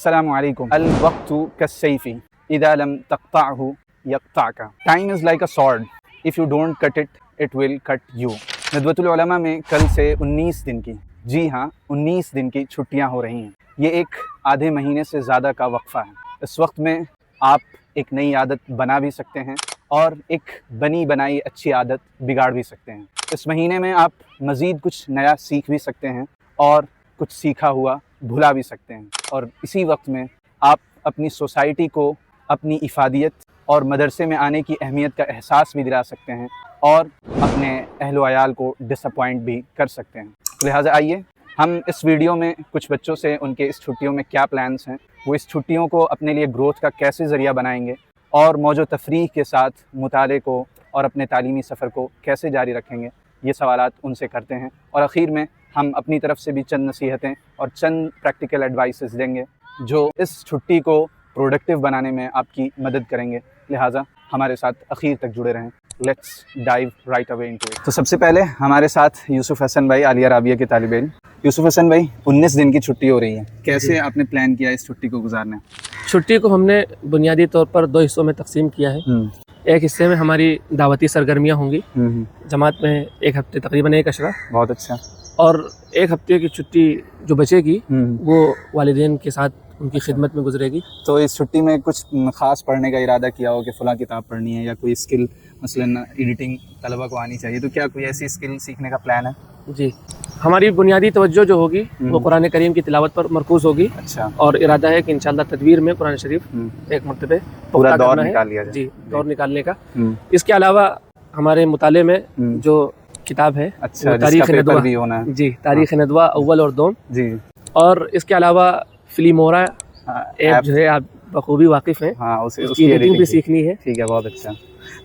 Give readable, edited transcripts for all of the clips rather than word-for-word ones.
السلام علیکم. الوقت کالسیف اذا لم تقطعه یقطعک. Time is like a sword. If you don't cut it, it will cut you. Nadwatul العلماء میں کل سے 19 دن کی، جی ہاں 19 دن کی چھٹیاں ہو رہی ہیں. یہ ایک آدھے مہینے سے زیادہ کا وقفہ ہے. اس وقت میں آپ ایک نئی عادت بنا بھی سکتے ہیں اور ایک بنی بنائی اچھی عادت بگاڑ بھی سکتے ہیں. اس مہینے میں آپ مزید کچھ نیا سیکھ بھی سکتے ہیں اور کچھ سیکھا ہوا بھلا بھی سکتے ہیں. اور اسی وقت میں آپ اپنی سوسائٹی کو اپنی افادیت اور مدرسے میں آنے کی اہمیت کا احساس بھی دلا سکتے ہیں اور اپنے اہل و عیال کو ڈس اپوائنٹ بھی کر سکتے ہیں. لہٰذا آئیے ہم اس ویڈیو میں کچھ بچوں سے ان کے اس چھٹیوں میں کیا پلانس ہیں، وہ اس چھٹیوں کو اپنے لیے گروتھ کا کیسے ذریعہ بنائیں گے اور موج و تفریح کے ساتھ مطالعے کو اور اپنے تعلیمی سفر کو کیسے جاری رکھیں گے، یہ سوالات ان سے کرتے ہیں. اور آخر میں ہم اپنی طرف سے بھی چند نصیحتیں اور چند پریکٹیکل ایڈوائسز دیں گے جو اس چھٹی کو پروڈکٹیو بنانے میں آپ کی مدد کریں گے. لہٰذا ہمارے ساتھ اخیر تک جڑے رہیں. Let's dive right away into it. تو سب سے پہلے ہمارے ساتھ یوسف حسن بھائی عالیہ رابعہ کے طالب علم. یوسف حسن بھائی 19 دن کی چھٹی ہو رہی ہے، کیسے آپ نے پلان کیا اس چھٹی کو گزارنا؟ چھٹی کو ہم نے بنیادی طور پر 2 حصوں میں تقسیم کیا ہے. ایک حصے میں ہماری دعوتی سرگرمیاں ہوں گی جماعت میں، ایک ہفتے تقریباً 1 عشرہ. بہت اچھا. اور 1 ہفتے کی چھٹی جو بچے گی وہ والدین کے ساتھ ان کی خدمت میں گزرے گی. تو اس چھٹی میں کچھ خاص پڑھنے کا ارادہ کیا ہو کہ فلاں کتاب پڑھنی ہے یا کوئی اسکل مثلاً ایڈیٹنگ طلبہ کو آنی چاہیے، تو کیا کوئی ایسی اسکل سیکھنے کا پلان ہے؟ جی، ہماری بنیادی توجہ جو ہوگی وہ قرآن کریم کی تلاوت پر مرکوز ہوگی. اچھا. اور ارادہ ہے کہ انشاءاللہ تدبیر میں قرآن شریف ایک مرتبہ پورا دور نکال لیا جائے. جی، دور نکالنے کا. اس کے علاوہ ہمارے مطالعے میں جو کتاب ہے تاریخ ندوہ بھی ہونا ہے. جی، تاریخ ندوہ اول اور دوم. جی. اور اس کے علاوہ فلیمورا ایپ جو ہے آپ بخوبی واقف ہیں، اس کی ایڈیٹنگ بھی سیکھنی ہے. ٹھیک ہے، بہت اچھا.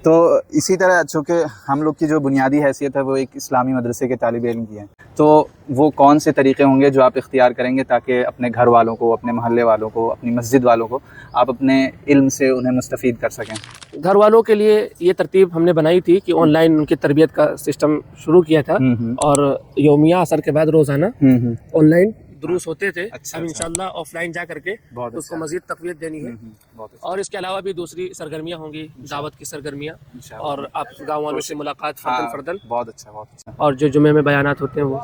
تو اسی طرح چونکہ ہم لوگ کی جو بنیادی حیثیت ہے وہ ایک اسلامی مدرسے کے طالب علم کی ہے، تو وہ کون سے طریقے ہوں گے جو آپ اختیار کریں گے تاکہ اپنے گھر والوں کو، اپنے محلے والوں کو، اپنی مسجد والوں کو آپ اپنے علم سے انہیں مستفید کر سکیں؟ گھر والوں کے لیے یہ ترتیب ہم نے بنائی تھی کہ آن لائن ان کی تربیت کا سسٹم شروع کیا تھا اور یومیہ اثر کے بعد روزانہ آن لائن دروس ہوتے تھے. اب انشاءاللہ آف لائن جا کر کے اس کو مزید تقویت دینی ہے. اور اس کے علاوہ بھی دوسری سرگرمیاں ہوں گی، دعوت کی سرگرمیاں اور آپ گاؤں والوں سے ملاقات فردن. بہت اچھا، بہت اچھا. اور جو جمعے میں بیانات ہوتے ہیں وہ.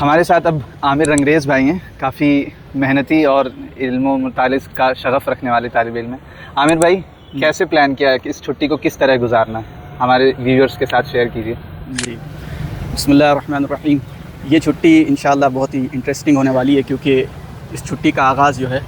ہمارے ساتھ اب عامر رنگریز بھائی ہیں، کافی محنتی اور علم و مطالعہ کا شغف رکھنے والے طالب علم ہیں. عامر بھائی کیسے پلان کیا ہے کہ اس چھٹی کو کس طرح گزارنا ہے، ہمارے ویورز کے ساتھ شیئر کیجیے. جی، بسم اللہ الرحمن الرحیم. یہ چھٹی انشاءاللہ بہت ہی انٹرسٹنگ ہونے والی ہے کیونکہ اس چھٹی کا آغاز جو ہے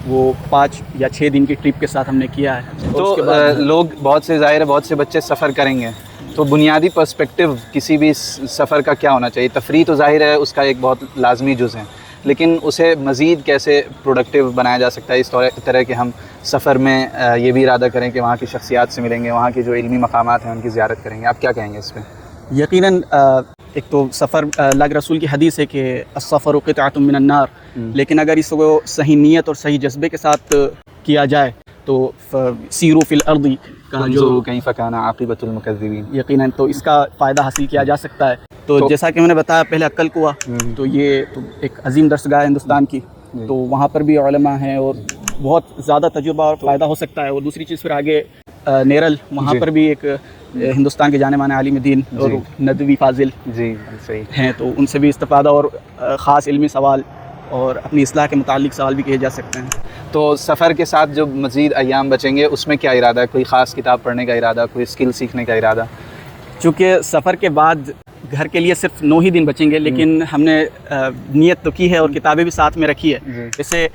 وہ 5 یا 6 دن کی ٹرپ کے ساتھ ہم نے کیا ہے. تو لوگ بہت سے، ظاہر ہے بہت سے بچے سفر کریں گے، تو بنیادی پرسپیکٹیو کسی بھی سفر کا کیا ہونا چاہیے؟ تفریح تو ظاہر ہے اس کا ایک بہت لازمی جز ہے، لیکن اسے مزید کیسے پروڈکٹیو بنایا جا سکتا ہے اس طرح کہ ہم سفر میں یہ بھی ارادہ کریں کہ وہاں کی شخصیات سے ملیں گے، وہاں کی جو علمی مقامات ہیں ان کی زیارت کریں گے. آپ کیا کہیں گے اس پہ؟ یقیناً ایک تو سفر، اللہ کے رسول کی حدیث ہے کہ السفر قطعۃ من النار، لیکن اگر اس کو صحیح نیت اور صحیح جذبے کے ساتھ کیا جائے تو سیروا فی الارض کا جو کیف کان عاقبۃ المکذبین، یقیناً تو اس کا فائدہ حاصل کیا جا سکتا ہے. تو جیسا کہ میں نے بتایا پہلے عقل کوہ، تو یہ تو ایک عظیم درسگاہ ہے ہندوستان کی، تو وہاں پر بھی علماء ہیں اور بہت زیادہ تجربہ اور فائدہ ہو سکتا ہے. اور دوسری چیز پھر آگے نیرل، وہاں پر بھی ایک ہندوستان کے جانے مانے عالم دین اور ندوی فاضل ہیں، تو ان سے بھی استفادہ اور خاص علمی سوال اور اپنی اصلاح کے متعلق سوال بھی کیے جا سکتے ہیں. تو سفر کے ساتھ جو مزید ایام بچیں گے اس میں کیا ارادہ ہے؟ کوئی خاص کتاب پڑھنے کا ارادہ، کوئی اسکل سیکھنے کا ارادہ؟ چونکہ سفر کے بعد گھر کے لیے صرف 9 ہی دن بچیں گے، لیکن ہم نے نیت تو کی ہے اور کتابیں بھی ساتھ میں رکھی ہے. جیسے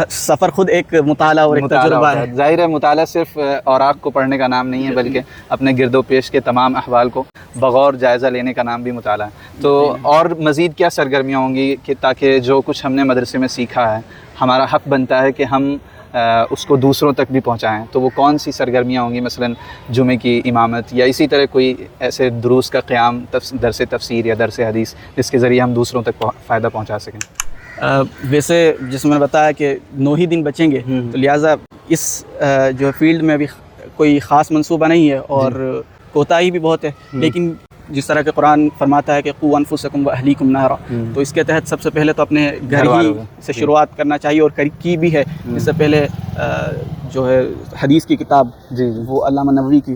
سفر خود ایک مطالعہ اور ایک تجربہ ہے. ظاہر ہے مطالعہ صرف اوراق کو پڑھنے کا نام نہیں ہے، بلکہ اپنے گرد و پیش کے تمام احوال کو بغور جائزہ لینے کا نام بھی مطالعہ ہے. تو اور مزید کیا سرگرمیاں ہوں گی کہ تاکہ جو کچھ ہم نے مدرسے میں سیکھا ہے ہمارا حق بنتا ہے کہ ہم اس کو دوسروں تک بھی پہنچائیں؟ تو وہ کون سی سرگرمیاں ہوں گی؟ مثلا جمعے کی امامت یا اسی طرح کوئی ایسے دروس کا قیام، درس تفسیر یا درس حدیث جس کے ذریعے ہم دوسروں تک فائدہ پہنچا سکیں. ویسے جس میں نے بتایا کہ 9 ہی دن بچیں گے، تو لہٰذا اس جو فیلڈ میں ابھی کوئی خاص منصوبہ نہیں ہے اور کوتاہی بھی بہت ہے، لیکن جس طرح کہ قرآن فرماتا ہے کہ قوا انفسکم واہلیکم نارا، تو اس کے تحت سب سے پہلے تو اپنے گھر ہی سے شروعات کرنا چاہیے، اور کی بھی ہے۔ اس سے پہلے جو ہے حدیث کی کتاب وہ علامہ نووی کی،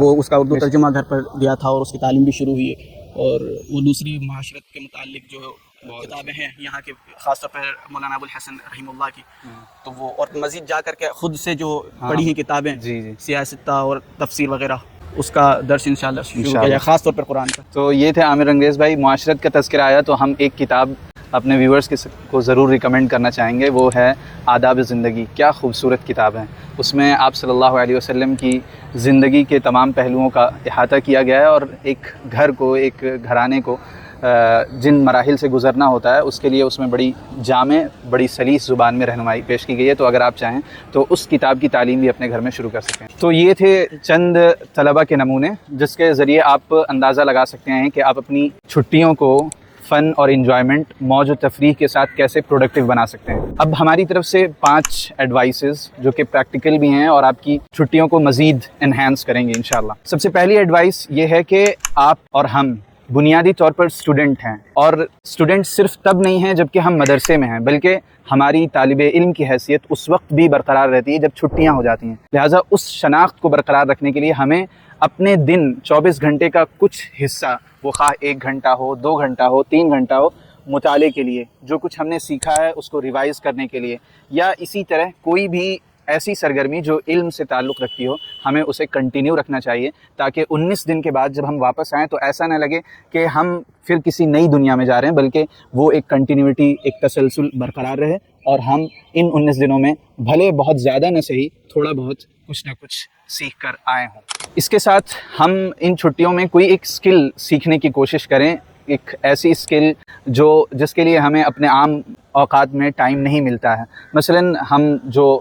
وہ اس کا اردو ترجمہ گھر پر دیا تھا، اور اس کی تعلیم بھی شروع ہوئی ہے۔ اور وہ دوسری معاشرت کے متعلق جو کتابیں ہیں یہاں کے، خاص طور پر مولانا ابو الحسن رحمہ اللہ کی، تو وہ اور مزید جا کر کے خود سے جو پڑھی ہیں کتابیں سیاستہ اور تفسیر وغیرہ، اس کا درس انشاءاللہ شروع کیا جائے، خاص طور پر قرآن کا۔ تو یہ تھے عامر انگریز بھائی، معاشرت کا تذکرہ آیا تو ہم ایک کتاب اپنے ویورز کو ضرور ریکمینڈ کرنا چاہیں گے، وہ ہے آداب زندگی۔ کیا خوبصورت کتاب ہے، اس میں آپ صلی اللہ علیہ وسلم کی زندگی کے تمام پہلوؤں کا احاطہ کیا گیا ہے، اور ایک گھر کو، ایک گھرانے کو جن مراحل سے گزرنا ہوتا ہے اس کے لیے اس میں بڑی جامع، بڑی سلیس زبان میں رہنمائی پیش کی گئی ہے۔ تو اگر آپ چاہیں تو اس کتاب کی تعلیم بھی اپنے گھر میں شروع کر سکیں۔ تو یہ تھے چند طلبہ کے نمونے جس کے ذریعے آپ اندازہ لگا سکتے ہیں کہ آپ اپنی چھٹیوں کو فن اور انجوائمنٹ، موج و تفریح کے ساتھ کیسے پروڈکٹیو بنا سکتے ہیں۔ اب ہماری طرف سے 5 ایڈوائسز جو کہ پریکٹیکل بھی ہیں اور آپ کی چھٹیوں کو مزید انہینس کریں گے انشاءاللہ۔ سب سے پہلی ایڈوائس یہ ہے کہ آپ اور ہم بنیادی طور پر اسٹوڈنٹ ہیں، اور اسٹوڈنٹ صرف تب نہیں ہیں جب کہ ہم مدرسے میں ہیں، بلکہ ہماری طالب علم کی حیثیت اس وقت بھی برقرار رہتی ہے جب چھٹیاں ہو جاتی ہیں۔ لہٰذا اس شناخت کو برقرار رکھنے کے لیے ہمیں اپنے دن 24 گھنٹے کا کچھ حصہ، وہ خواہ 1 گھنٹہ ہو، 2 گھنٹہ ہو، 3 گھنٹہ ہو، مطالعے کے لیے، جو کچھ ہم نے سیکھا ہے اس کو ریوائز کرنے کے لیے، یا اسی طرح کوئی بھی ایسی سرگرمی جو علم سے تعلق رکھتی ہو، ہمیں اسے کنٹینیو رکھنا چاہیے، تاکہ 19 دن کے بعد جب ہم واپس آئیں تو ایسا نہ لگے کہ ہم پھر کسی نئی دنیا میں جا رہے ہیں، بلکہ وہ ایک کنٹینیوٹی، ایک تسلسل برقرار رہے، اور ہم ان 19 دنوں میں بھلے بہت زیادہ نہ صحیح، تھوڑا بہت کچھ نہ کچھ سیکھ کر آئے ہوں۔ اس کے ساتھ ہم ان چھٹیوں میں کوئی ایک سکل سیکھنے کی کوشش کریں، ایک ایسی سکل جس کے لیے ہمیں اپنے عام اوقات میں ٹائم نہیں ملتا ہے۔ مثلاً ہم جو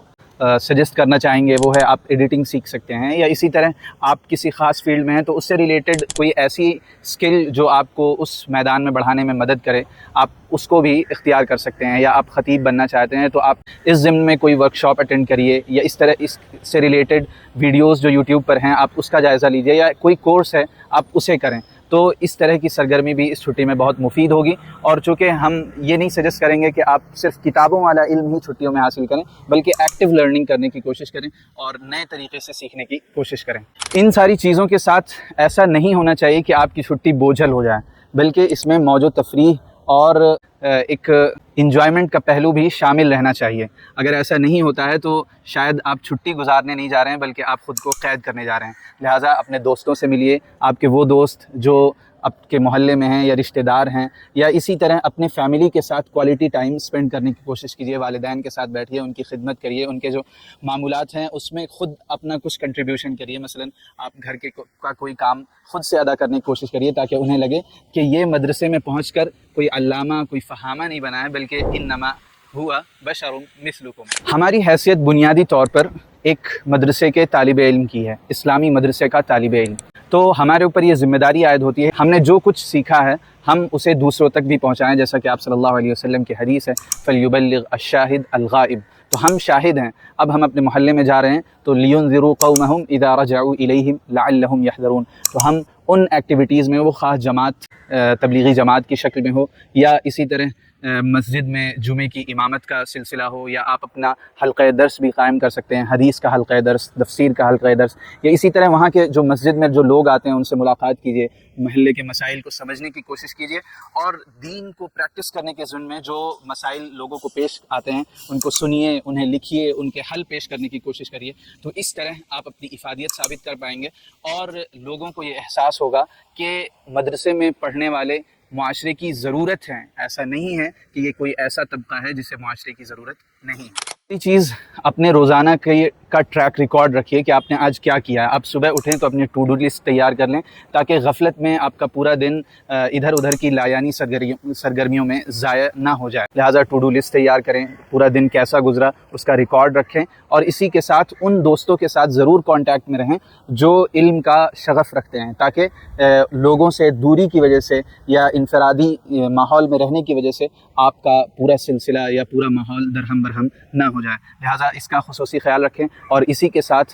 سجیسٹ کرنا چاہیں گے وہ ہے آپ ایڈیٹنگ سیکھ سکتے ہیں، یا اسی طرح آپ کسی خاص فیلڈ میں ہیں تو اس سے ریلیٹڈ کوئی ایسی سکل جو آپ کو اس میدان میں بڑھانے میں مدد کرے، آپ اس کو بھی اختیار کر سکتے ہیں۔ یا آپ خطیب بننا چاہتے ہیں تو آپ اس ضمن میں کوئی ورکشاپ اٹینڈ کریے، یا اس طرح اس سے ریلیٹڈ ویڈیوز جو یوٹیوب پر ہیں آپ اس کا جائزہ لیجیے، یا کوئی کورس ہے آپ اسے کریں۔ تو اس طرح کی سرگرمی بھی اس چھٹی میں بہت مفید ہوگی، اور چونکہ ہم یہ نہیں سجیسٹ کریں گے کہ آپ صرف کتابوں والا علم ہی چھٹیوں میں حاصل کریں، بلکہ ایکٹیو لرننگ کرنے کی کوشش کریں اور نئے طریقے سے سیکھنے کی کوشش کریں۔ ان ساری چیزوں کے ساتھ ایسا نہیں ہونا چاہیے کہ آپ کی چھٹی بوجھل ہو جائے، بلکہ اس میں موج و تفریح اور ایک انجوائمنٹ کا پہلو بھی شامل رہنا چاہیے۔ اگر ایسا نہیں ہوتا ہے تو شاید آپ چھٹی گزارنے نہیں جا رہے ہیں، بلکہ آپ خود کو قید کرنے جا رہے ہیں۔ لہٰذا اپنے دوستوں سے ملیے، آپ کے وہ دوست جو آپ کے محلے میں ہیں یا رشتہ دار ہیں، یا اسی طرح اپنے فیملی کے ساتھ کوالٹی ٹائم سپینڈ کرنے کی کوشش کیجیے، والدین کے ساتھ بیٹھیے، ان کی خدمت کریے، ان کے جو معمولات ہیں اس میں خود اپنا کچھ کنٹریبیوشن کریے۔ مثلا آپ گھر کا کوئی کام خود سے ادا کرنے کی کوشش کریے، تاکہ انہیں لگے کہ یہ مدرسے میں پہنچ کر کوئی علامہ، کوئی فہامہ نہیں بنا ہے، بلکہ انما ہوا بشر مثلکم۔ ہماری حیثیت بنیادی طور پر ایک مدرسے کے طالب علم کی ہے، اسلامی مدرسے کا طالب علم، تو ہمارے اوپر یہ ذمہ داری عائد ہوتی ہے ہم نے جو کچھ سیکھا ہے ہم اسے دوسروں تک بھی پہنچائیں، جیسا کہ آپ صلی اللہ علیہ وسلم کی حدیث ہے فَلْيُبَلِّغْ الشَّاهِدُ الْغَائِبُ۔ تو ہم شاہد ہیں، اب ہم اپنے محلے میں جا رہے ہیں تو لِيُنذِرُوا قَوْمَهُمْ إِذَا رَجَعُوا إِلَيْهِمْ لَعَلَّهُمْ يَحْذَرُونَ، تو ہم ان ایکٹیویٹیز میں، وہ خاص جماعت، تبلیغی جماعت کی شکل میں ہو، یا اسی طرح مسجد میں جمعے کی امامت کا سلسلہ ہو، یا آپ اپنا حلقہ درس بھی قائم کر سکتے ہیں، حدیث کا حلقہ درس، تفسیر کا حلقہ درس، یا اسی طرح وہاں کے جو مسجد میں جو لوگ آتے ہیں ان سے ملاقات کیجیے، محلے کے مسائل کو سمجھنے کی کوشش کیجیے، اور دین کو پریکٹس کرنے کے ضمن میں جو مسائل لوگوں کو پیش آتے ہیں ان کو سنیے، انہیں لکھیے، ان کے حل پیش کرنے کی کوشش کریے۔ تو اس طرح آپ اپنی افادیت ثابت کر پائیں گے، اور لوگوں کو یہ احساس ہوگا کہ مدرسے میں پڑھنے والے معاشرے کی ضرورت ہیں، ایسا نہیں ہے کہ یہ کوئی ایسا طبقہ ہے جسے معاشرے کی ضرورت نہیں ہے۔ یہ چیز اپنے روزانہ کا ٹریک ریکارڈ رکھیے کہ آپ نے آج کیا کیا ہے۔ آپ صبح اٹھیں تو اپنی ٹو ڈو لسٹ تیار کر لیں، تاکہ غفلت میں آپ کا پورا دن ادھر ادھر کی لایانی سرگرمیوں میں ضائع نہ ہو جائے۔ لہٰذا ٹو ڈو لسٹ تیار کریں، پورا دن کیسا گزرا اس کا ریکارڈ رکھیں، اور اسی کے ساتھ ان دوستوں کے ساتھ ضرور کانٹیکٹ میں رہیں جو علم کا شغف رکھتے ہیں، تاکہ لوگوں سے دوری کی وجہ سے یا انفرادی ماحول میں رہنے کی وجہ سے آپ کا پورا سلسلہ یا پورا ماحول درہم برہم نہ ہو جائے۔ لہٰذا اس کا خصوصی خیال رکھیں، اور اسی کے ساتھ